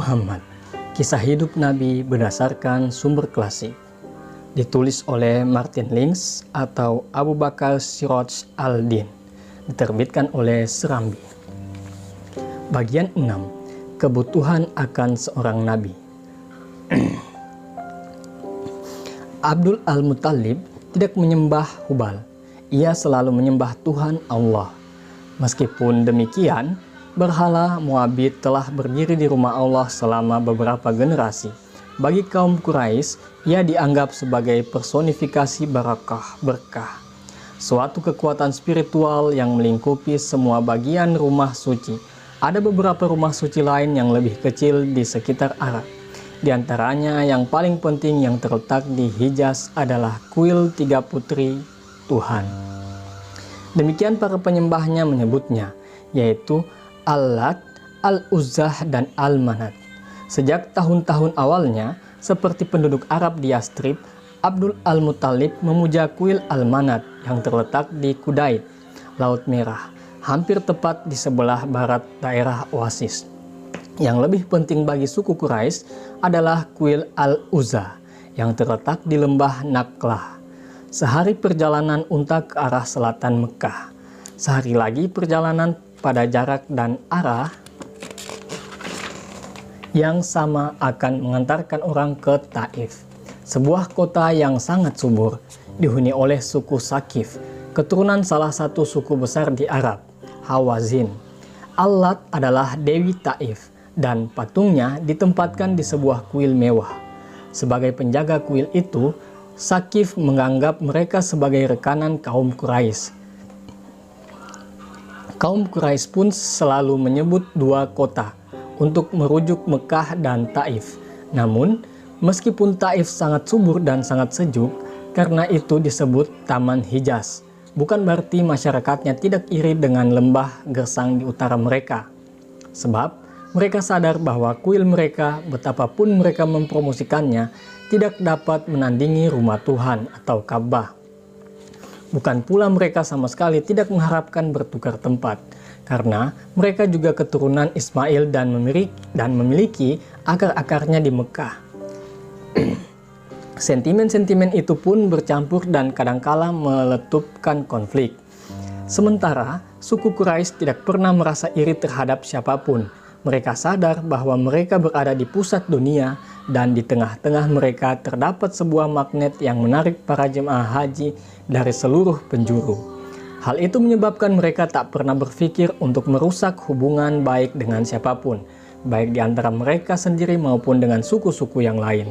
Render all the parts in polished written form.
Muhammad, kisah hidup Nabi berdasarkan sumber klasik. Ditulis oleh Martin Links atau Abu Bakar Siraj al-Din. Diterbitkan oleh Serambi. Bagian 6. Kebutuhan akan seorang Nabi. Abdul Al-Muttalib tidak menyembah Hubal. Ia selalu menyembah Tuhan Allah. Meskipun demikian, berhala Moabit telah berdiri di rumah Allah selama beberapa generasi. Bagi kaum Quraisy, ia dianggap sebagai personifikasi berkah, suatu kekuatan spiritual yang melingkupi semua bagian rumah suci. Ada beberapa rumah suci lain yang lebih kecil di sekitar Arab. Di antaranya yang paling penting yang terletak di Hijaz adalah kuil tiga putri Tuhan. Demikian para penyembahnya menyebutnya, yaitu Al-Lat, Al-Uzzah, dan Al-Manat. Sejak tahun-tahun awalnya, seperti penduduk Arab di Yastrib, Abdul Al-Muttalib memuja kuil Al-Manat yang terletak di Kudait, Laut Merah, hampir tepat di sebelah barat daerah Oasis. Yang lebih penting bagi suku Quraisy adalah kuil Al-Uzza yang terletak di lembah Naklah. Sehari perjalanan unta ke arah selatan Mekah. Sehari lagi perjalanan pada jarak dan arah yang sama akan mengantarkan orang ke Taif, sebuah kota yang sangat subur, dihuni oleh suku Sakif, keturunan salah satu suku besar di Arab, Hawazin. Al-Lat adalah Dewi Taif, dan patungnya ditempatkan di sebuah kuil mewah. Sebagai penjaga kuil itu, Sakif menganggap mereka sebagai rekanan kaum Quraisy. Kaum Quraisy pun selalu menyebut dua kota untuk merujuk Mekah dan Taif. Namun, meskipun Taif sangat subur dan sangat sejuk, karena itu disebut Taman Hijaz. Bukan berarti masyarakatnya tidak iri dengan lembah gersang di utara mereka. Sebab, mereka sadar bahwa kuil mereka, betapapun mereka mempromosikannya, tidak dapat menandingi rumah Tuhan atau Ka'bah. Bukan pula mereka sama sekali tidak mengharapkan bertukar tempat, karena mereka juga keturunan Ismail dan memiliki akar-akarnya di Mekah. Sentimen-sentimen itu pun bercampur dan kadangkala meletupkan konflik. Sementara, suku Quraisy tidak pernah merasa iri terhadap siapapun. Mereka sadar bahwa mereka berada di pusat dunia dan di tengah-tengah mereka terdapat sebuah magnet yang menarik para jemaah haji dari seluruh penjuru. Hal itu menyebabkan mereka tak pernah berpikir untuk merusak hubungan baik dengan siapapun, baik di antara mereka sendiri maupun dengan suku-suku yang lain.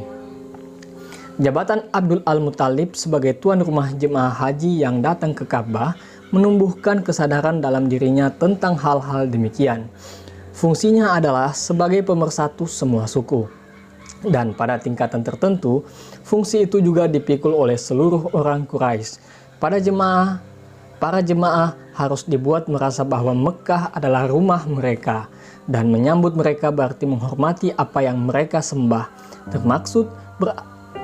Jabatan Abdul Al-Muttalib sebagai tuan rumah jemaah haji yang datang ke Ka'bah menumbuhkan kesadaran dalam dirinya tentang hal-hal demikian. Fungsinya adalah sebagai pemersatu semua suku. Dan pada tingkatan tertentu, fungsi itu juga dipikul oleh seluruh orang Quraisy. Para jemaah harus dibuat merasa bahwa Mekah adalah rumah mereka, dan menyambut mereka berarti menghormati apa yang mereka sembah,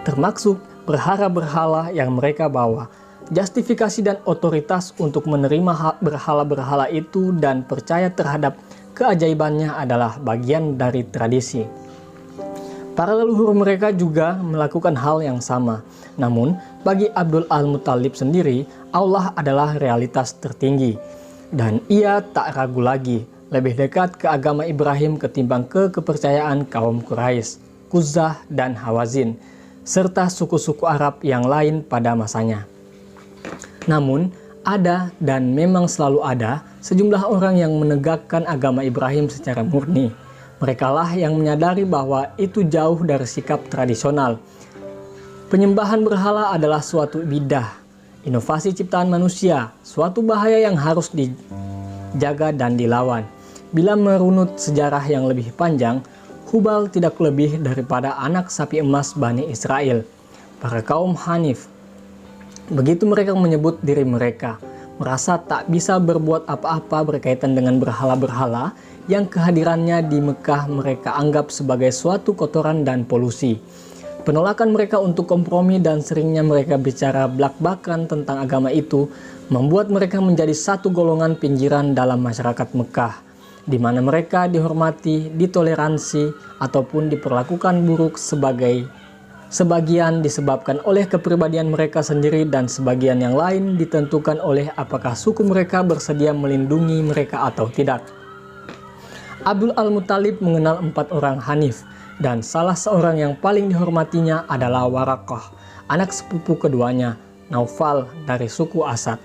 termaksud berhala-berhala yang mereka bawa. Justifikasi dan otoritas untuk menerima berhala-berhala itu dan percaya terhadap keajaibannya adalah bagian dari tradisi. Para leluhur mereka juga melakukan hal yang sama. Namun, bagi Abdul Al-Muttalib sendiri, Allah adalah realitas tertinggi. Dan ia tak ragu lagi, lebih dekat ke agama Ibrahim ketimbang ke kepercayaan kaum Quraisy, Qudzah, dan Hawazin, serta suku-suku Arab yang lain pada masanya. Namun, ada dan memang selalu ada sejumlah orang yang menegakkan agama Ibrahim secara murni. Merekalah yang menyadari bahwa itu jauh dari sikap tradisional. Penyembahan berhala adalah suatu bidah, inovasi ciptaan manusia, suatu bahaya yang harus dijaga dan dilawan. Bila merunut sejarah yang lebih panjang, Hubal tidak lebih daripada anak sapi emas Bani Israel, para kaum Hanif. Begitu mereka menyebut diri mereka, merasa tak bisa berbuat apa-apa berkaitan dengan berhala-berhala yang kehadirannya di Mekah mereka anggap sebagai suatu kotoran dan polusi. Penolakan mereka untuk kompromi dan seringnya mereka bicara blak-blakan tentang agama itu membuat mereka menjadi satu golongan pinggiran dalam masyarakat Mekah. di mana mereka dihormati, ditoleransi, ataupun diperlakukan buruk sebagian disebabkan oleh kepribadian mereka sendiri dan sebagian yang lain ditentukan oleh apakah suku mereka bersedia melindungi mereka atau tidak. Abdul Al-Muttalib mengenal 4 orang Hanif, dan salah seorang yang paling dihormatinya adalah Warakah, anak sepupu keduanya, Naufal dari suku Asad.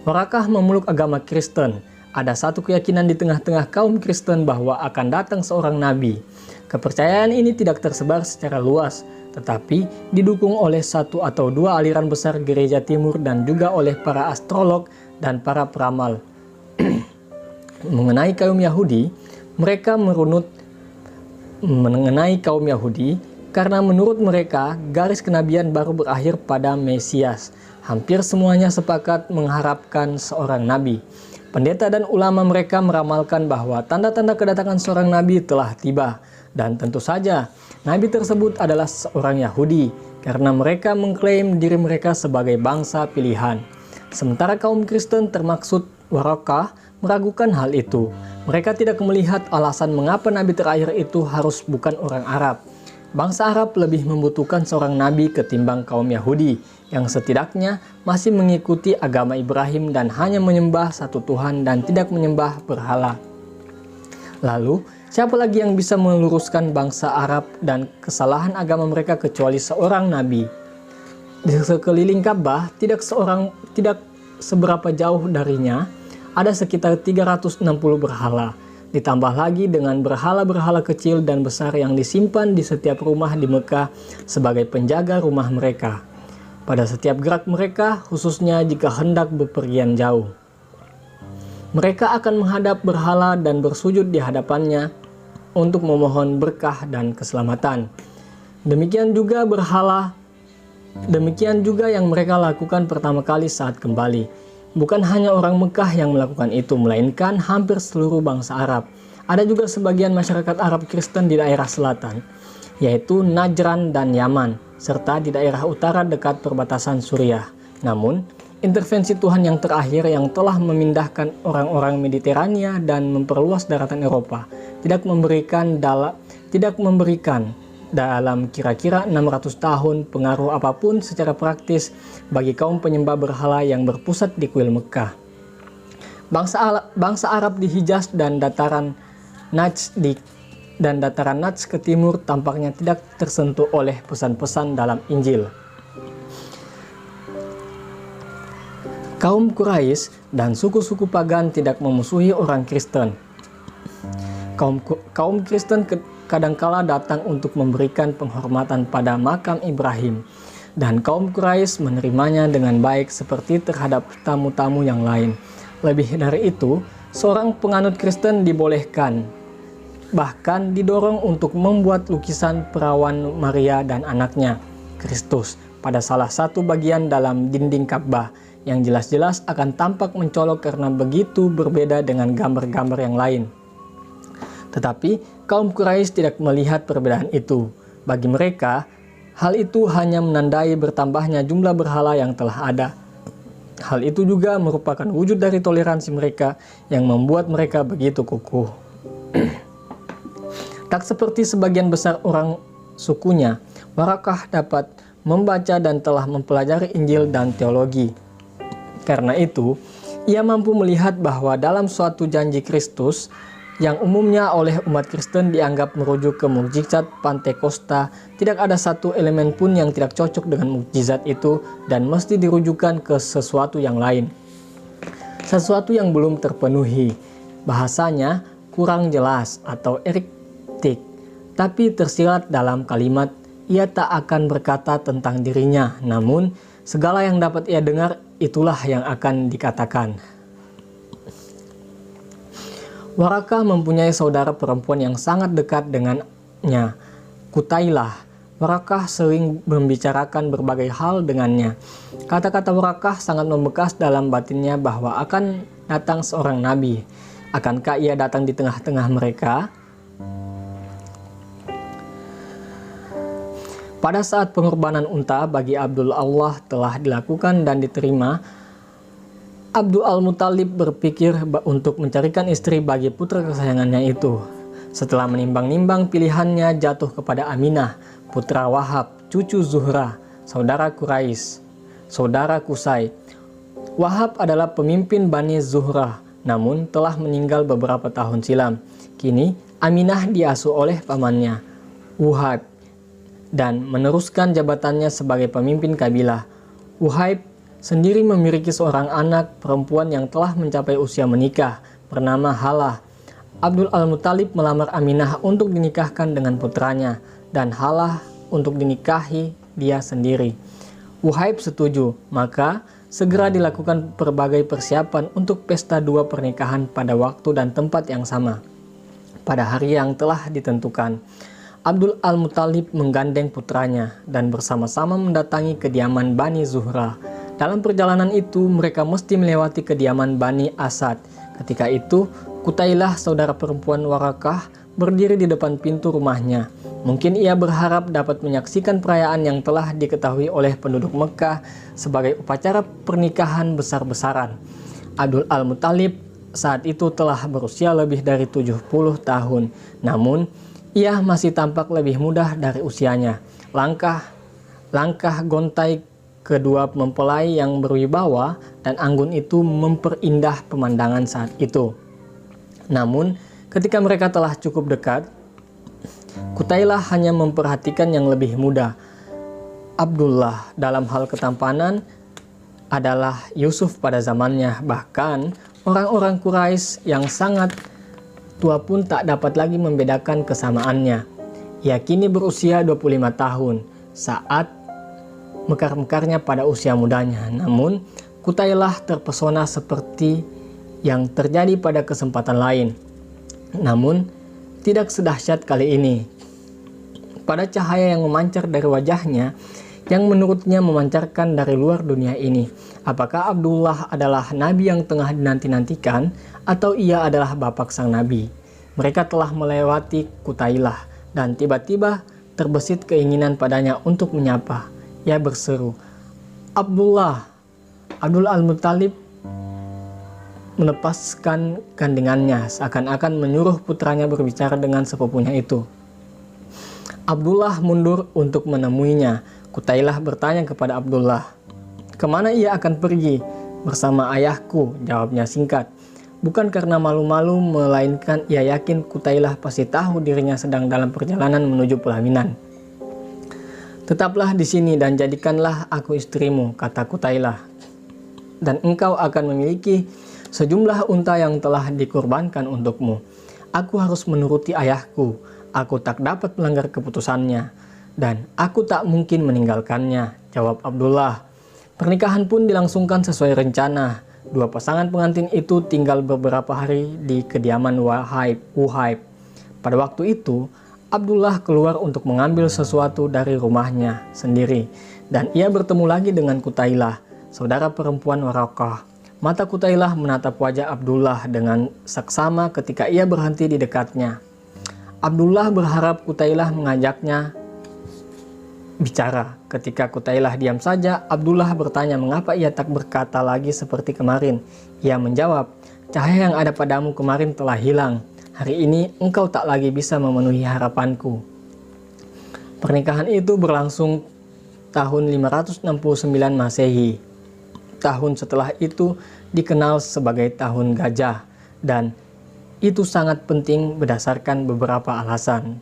Warakah memeluk agama Kristen. Ada satu keyakinan di tengah-tengah kaum Kristen bahwa akan datang seorang nabi. Kepercayaan ini tidak tersebar secara luas, tetapi didukung oleh 1 atau 2 aliran besar gereja timur dan juga oleh para astrolog dan para peramal. Mengenai kaum Yahudi, mereka mengenai kaum Yahudi karena menurut mereka garis kenabian baru berakhir pada Mesias. Hampir semuanya sepakat mengharapkan seorang nabi. Pendeta dan ulama mereka meramalkan bahwa tanda-tanda kedatangan seorang nabi telah tiba, dan tentu saja nabi tersebut adalah seorang Yahudi karena mereka mengklaim diri mereka sebagai bangsa pilihan. Sementara kaum Kristen termaksud Warakah meragukan hal itu. Mereka tidak melihat alasan mengapa nabi terakhir itu harus bukan orang Arab. Bangsa Arab lebih membutuhkan seorang nabi ketimbang kaum Yahudi yang setidaknya masih mengikuti agama Ibrahim dan hanya menyembah satu Tuhan dan tidak menyembah berhala. Lalu, siapa lagi yang bisa meluruskan bangsa Arab dan kesalahan agama mereka kecuali seorang nabi? Di sekeliling Ka'bah, tidak seberapa jauh darinya, ada sekitar 360 berhala. Ditambah lagi dengan berhala-berhala kecil dan besar yang disimpan di setiap rumah di Mekah sebagai penjaga rumah mereka. Pada setiap gerak mereka, khususnya jika hendak bepergian jauh, mereka akan menghadap berhala dan bersujud di hadapannya untuk memohon berkah dan keselamatan. Demikian juga yang mereka lakukan pertama kali saat kembali. Bukan hanya orang Mekah yang melakukan itu, melainkan hampir seluruh bangsa Arab. Ada juga sebagian masyarakat Arab Kristen di daerah selatan, yaitu Najran dan Yaman, serta di daerah utara dekat perbatasan Suriah. Namun, intervensi Tuhan yang terakhir yang telah memindahkan orang-orang Mediterania dan memperluas daratan Eropa tidak memberikan dalam kira-kira 600 tahun pengaruh apapun secara praktis bagi kaum penyembah berhala yang berpusat di kuil Mekah. Bangsa Arab di Hijaz dan dataran Najd ke timur tampaknya tidak tersentuh oleh pesan-pesan dalam Injil. Kaum Quraisy dan suku-suku pagan tidak memusuhi orang Kristen. Kaum Kristen kadangkala datang untuk memberikan penghormatan pada makam Ibrahim, dan kaum Quraisy menerimanya dengan baik seperti terhadap tamu-tamu yang lain. Lebih dari itu, seorang penganut Kristen dibolehkan, bahkan didorong untuk membuat lukisan perawan Maria dan anaknya, Kristus, pada salah satu bagian dalam dinding Ka'bah yang jelas-jelas akan tampak mencolok karena begitu berbeda dengan gambar-gambar yang lain. Tetapi kaum Quraisy tidak melihat perbedaan itu. Bagi mereka, hal itu hanya menandai bertambahnya jumlah berhala yang telah ada. Hal itu juga merupakan wujud dari toleransi mereka yang membuat mereka begitu kukuh. Tak seperti sebagian besar orang sukunya, Warakah dapat membaca dan telah mempelajari Injil dan teologi. Karena itu, ia mampu melihat bahwa dalam suatu janji Kristus yang umumnya oleh umat Kristen dianggap merujuk ke mukjizat Pantekosta, tidak ada satu elemen pun yang tidak cocok dengan mukjizat itu dan mesti dirujukan ke sesuatu yang lain. Sesuatu yang belum terpenuhi, bahasanya kurang jelas atau eriktik, tapi tersirat dalam kalimat, ia tak akan berkata tentang dirinya, namun segala yang dapat ia dengar itulah yang akan dikatakan. Warakah mempunyai saudara perempuan yang sangat dekat dengannya, Kutailah. Warakah sering membicarakan berbagai hal dengannya. Kata-kata Warakah sangat membekas dalam batinnya bahwa akan datang seorang nabi. Akankah ia datang di tengah-tengah mereka? Pada saat pengorbanan unta bagi Abdul Allah telah dilakukan dan diterima, Abdul Al-Muthalib berpikir untuk mencarikan istri bagi putra kesayangannya itu. Setelah menimbang-nimbang, pilihannya jatuh kepada Aminah, putra Wahab, cucu Zuhra, saudara Quraisy, saudara Qusay. Wahab adalah pemimpin Bani Zuhra, namun telah meninggal beberapa tahun silam. Kini Aminah diasuh oleh pamannya, Wuhaib, dan meneruskan jabatannya sebagai pemimpin kabilah. Wuhaib sendiri memiliki seorang anak perempuan yang telah mencapai usia menikah, bernama Halah. Abdul Al-Muthalib melamar Aminah untuk dinikahkan dengan putranya, dan Halah untuk dinikahi dia sendiri. Wuhaib setuju, maka segera dilakukan berbagai persiapan untuk pesta dua pernikahan pada waktu dan tempat yang sama. Pada hari yang telah ditentukan, Abdul Al-Muthalib menggandeng putranya dan bersama-sama mendatangi kediaman Bani Zuhra. Dalam perjalanan itu, mereka mesti melewati kediaman Bani Asad. Ketika itu, Qutailah, saudara perempuan Warakah, berdiri di depan pintu rumahnya. Mungkin ia berharap dapat menyaksikan perayaan yang telah diketahui oleh penduduk Mekah sebagai upacara pernikahan besar-besaran. Abdul Al-Muthalib saat itu telah berusia lebih dari 70 tahun. Namun, ia masih tampak lebih muda dari usianya. Langkah gontai kedua mempelai yang berwibawa dan anggun itu memperindah pemandangan saat itu. Namun, ketika mereka telah cukup dekat, Qutailah hanya memperhatikan yang lebih muda. Abdullah dalam hal ketampanan adalah Yusuf pada zamannya. Bahkan, orang-orang Quraisy yang sangat tua pun tak dapat lagi membedakan kesamaannya. Ia kini berusia 25 tahun saat mekar-mekarnya pada usia mudanya. Namun, Qutailah terpesona seperti yang terjadi pada kesempatan lain. Namun, tidak sedahsyat kali ini. Pada cahaya yang memancar dari wajahnya, yang menurutnya memancarkan dari luar dunia ini. Apakah Abdullah adalah nabi yang tengah dinanti-nantikan, atau ia adalah bapak sang nabi? Mereka telah melewati Qutailah, dan tiba-tiba terbesit keinginan padanya untuk menyapa. Ia berseru, "Abdullah!" Abdul Al-Muthalib melepaskan gandengannya, seakan-akan menyuruh putranya berbicara dengan sepupunya itu. Abdullah mundur untuk menemuinya. Qutailah bertanya kepada Abdullah, "Kemana ia akan pergi?" "Bersama ayahku," jawabnya singkat. Bukan karena malu-malu, melainkan ia yakin Qutailah pasti tahu dirinya sedang dalam perjalanan menuju pelaminan. "Tetaplah di sini dan jadikanlah aku istrimu," kata Qutailah. "Dan engkau akan memiliki sejumlah unta yang telah dikurbankan untukmu. Aku harus menuruti ayahku. Aku tak dapat melanggar keputusannya. Dan aku tak mungkin meninggalkannya," jawab Abdullah. Pernikahan pun dilangsungkan sesuai rencana. Dua pasangan pengantin itu tinggal beberapa hari di kediaman Wuhaib. Pada waktu itu, Abdullah keluar untuk mengambil sesuatu dari rumahnya sendiri, dan ia bertemu lagi dengan Qutailah, saudara perempuan Warakah. Mata Qutailah menatap wajah Abdullah dengan saksama ketika ia berhenti di dekatnya. Abdullah berharap Qutailah mengajaknya bicara. Ketika Qutailah diam saja, Abdullah bertanya mengapa ia tak berkata lagi seperti kemarin. Ia menjawab, "Cahaya yang ada padamu kemarin telah hilang. Hari ini engkau tak lagi bisa memenuhi harapanku." Pernikahan itu berlangsung tahun 569 Masehi. Tahun setelah itu dikenal sebagai tahun gajah, dan itu sangat penting berdasarkan beberapa alasan.